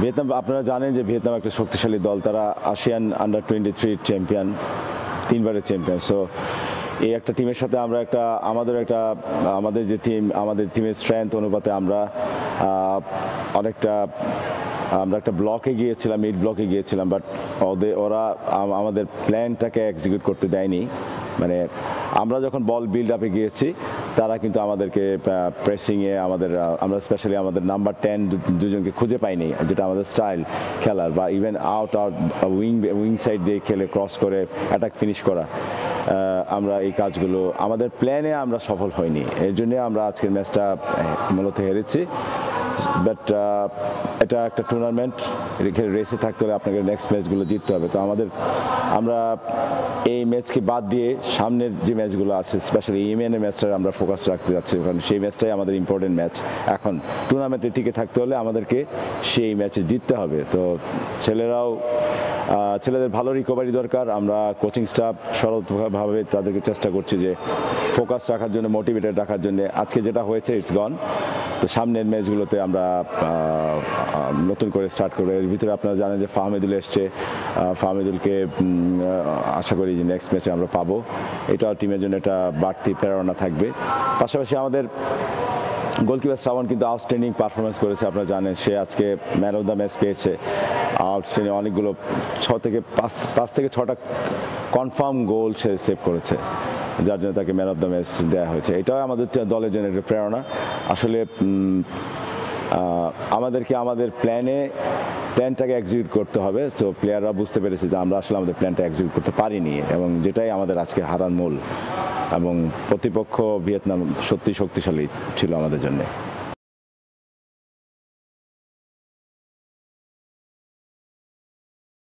Vietnam আপনারা জানেন যে ভিয়েতনাম একটা শক্তিশালী দল, তারা আসিয়ান আন্ডার-23 চ্যাম্পিয়ন, 3বারের চ্যাম্পিয়ন। সো এই একটা টিমের সাথে আমরা আমাদের যে টিম, আমাদের টিমের স্ট্রেংথ অনুপাতে আমরা একটা ব্লকে গিয়েছিলাম, মিড ব্লকে গিয়েছিলাম, বাট ওরা আমাদের প্ল্যানটাকে এক্সিকিউট করতে দেয়নি। মানে আমরা যখন বল বিল্ড আপে গিয়েছি, তারা কিন্তু আমাদেরকে প্রেসিংয়ে আমরা স্পেশালি আমাদের নাম্বার 10 দুজনকে খুঁজে পাইনি, যেটা আমাদের স্টাইল খেলার, বা ইভেন আউট উইং সাইড দিয়ে খেলে ক্রস করে অ্যাটাক ফিনিশ করা। আমরা এই কাজগুলো আমাদের প্ল্যানে আমরা সফল হইনি, এর জন্য আমরা আজকের ম্যাচটা মূলত হেরেছি। বাট এটা একটা টুর্নামেন্ট, রেসে থাকতে হলে আপনাকে নেক্সট ম্যাচগুলো জিততে হবে। তো আমরা এই ম্যাচকে বাদ দিয়ে সামনের যে ম্যাচগুলো আছে, স্পেশালি ইএমএনের ম্যাচটা আমরা ফোকাস রাখতে যাচ্ছি, কারণ সেই ম্যাচটাই আমাদের ইম্পর্টেন্ট ম্যাচ। এখন টুর্নামেন্টে টিকে থাকতে হলে আমাদেরকে সেই ম্যাচে জিততে হবে। তো ছেলেদের ভালো রিকভারি দরকার। আমরা কোচিং স্টাফ সরলভাবে তাদেরকে চেষ্টা করছি যে ফোকাস রাখার জন্য, মোটিভেটেড রাখার জন্য। আজকে যেটা হয়েছে ইটস গন। তো সামনের ম্যাচগুলোতে আমরা নতুন করে স্টার্ট করবো। এর ভিতরে আপনারা জানেন যে ফাহমিদুল এসছে, ফাহমিদুলকে আশা করি যে নেক্সট ম্যাচে আমরা পাবো। এটাও টিমের জন্য একটা বাড়তি প্রেরণা থাকবে। পাশাপাশি আমাদের গোলকিপার শ্রাবণ কিন্তু আউটস্ট্যান্ডিং পারফরমেন্স করেছে, আপনারা জানেন। সে আজকে ম্যান অফ দ্য ম্যাচ পেয়েছে। আউটস্ট্যান্ডিং অনেকগুলো 5 থেকে 6টা কনফার্ম গোল সে সেভ করেছে, যার জন্য তাকে ম্যান অফ দ্য ম্যাচ দেওয়া হয়েছে। এটাও আমাদের দলের জন্য একটা প্রেরণা। আসলে আমাদেরকে আমাদের প্ল্যানটাকে এক্সিকিউট করতে হবে। তো প্লেয়াররা বুঝতে পেরেছে যে আমরা আসলে আমাদের প্ল্যানটা এক্সিকিউট করতে পারিনি, এবং যেটাই আমাদের আজকে হারার মূল। এবং প্রতিপক্ষ ভিয়েতনাম সত্যি শক্তিশালী ছিল আমাদের জন্য।